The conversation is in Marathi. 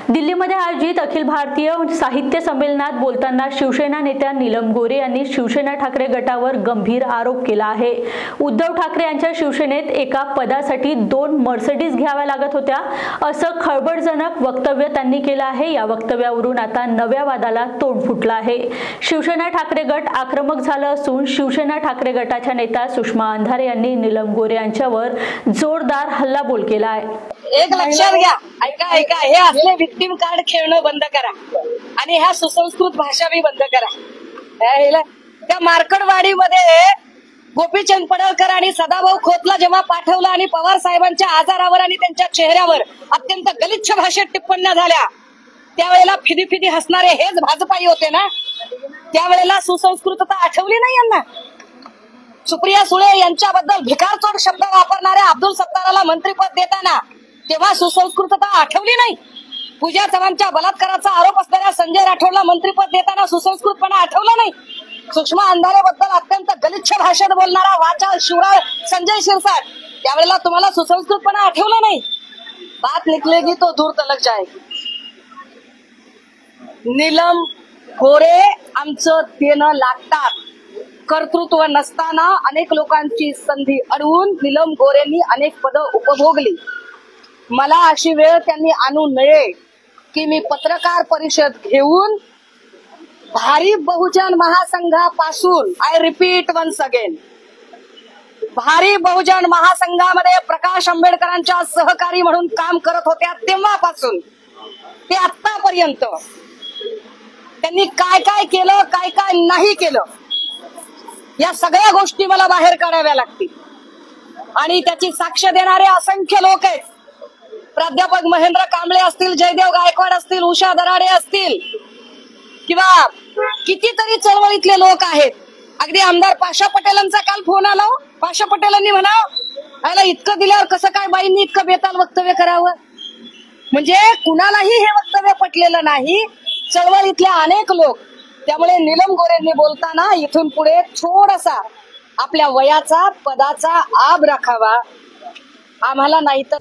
दिल्लीमध्ये आयोजित अखिल भारतीय साहित्य संमेलनात बोलताना शिवसेना नेत्या नीलम गोरे यांनी शिवसेना ठाकरे गटावर गंभीर आरोप केला आहे। उद्धव ठाकरे यांच्या शिवसेनेत एका पदासाठी 2 मर्सिडीज घ्याव्या लागत होत्या असं खळबळजनक वक्तव्य त्यांनी केलं आहे। या वक्तव्यावरून आता नव्या वादाला तोंड फुटलं आहे। शिवसेना ठाकरे गट आक्रमक झालं असून शिवसेना ठाकरे गटाच्या नेत्या सुषमा अंधारे यांनी नीलम गोरे यांच्यावर जोरदार हल्लाबोल केला आहे। एक लक्षात घ्या, ऐका ऐका, हे असले विक्टिम कार्ड खेळणं बंद करा आणि ह्या सुसंस्कृत भाषा बी बंद करा। त्या मार्कडवाडीमध्ये गोपीचंद पडळकर आणि सदाभाऊ खोतला जेव्हा पाठवलं आणि पवार साहेबांच्या आजारावर आणि त्यांच्या चेहऱ्यावर अत्यंत गलिच्छ भाषेत टिप्पण्या झाल्या, त्यावेळेला फिदी फिदी हसणारे हेच भाजपाई होते ना। त्यावेळेला सुसंस्कृतता आठवली नाही यांना। सुप्रिया सुळे यांच्याबद्दल भिकारचोट शब्द वापरणाऱ्या अब्दुल सत्ताराला मंत्रीपद देताना तेव्हा सुसंस्कृतता आठवली नाही। पूजा चव्हाणच्या बलात्काराचा आरोप असलेल्या संजय राठोडला मंत्रीपद देताना सुसंस्कृतपणा आठवला नाही। सुषमा अंधारेबद्दल अत्यंत गलिच्छ भाषेत बोलणारा वाचाल शिवराळ संजय शिरसाट, त्यावेळेला तुम्हाला सुसंस्कृतपणा आठवला नाही। बात निकलेगी तो दूर तलक जाएगी। नीलम गोरे आमचं देणं लागतात। कर्तृत्व नसताना अनेक लोकांची संधी अडवून नीलम गोरेंनी अनेक पदं उपभोगली। मला अशी वेळ त्यांनी आणू नये की मी पत्रकार परिषद घेऊन भारिप बहुजन महासंघापासून, I repeat once again, Bharip Bahujan महासंघामध्ये प्रकाश आंबेडकरांच्या सहकारी म्हणून काम करत होत्या तेव्हापासून ते आतापर्यंत त्यांनी काय काय केलं, काय काय नाही केलं, या सगळ्या गोष्टी मला बाहेर काढाव्या लागतील। आणि त्याची साक्ष देणारे असंख्य लोक आहेत। प्राध्यापक महेंद्र कांबळे असतील, जयदेव गायकवाड असतील, उषा दराडे असतील, किंवा कितीतरी चळवळीतले लोक आहेत। अगदी आमदार पाशा पटेलांचा काल फोन आला। पाशा पटेलांनी म्हणावं इतकं दिल्यावर कसं काय बाईंनी इतकं बेताल वक्तव्य करावं। म्हणजे कुणालाही हे वक्तव्य पटलेलं नाही, चळवळीतले अनेक लोक। त्यामुळे नीलम गोरेंनी बोलताना इथून पुढे थोडासा आपल्या वयाचा, पदाचा आब राखावा। आम्हाला नाही तर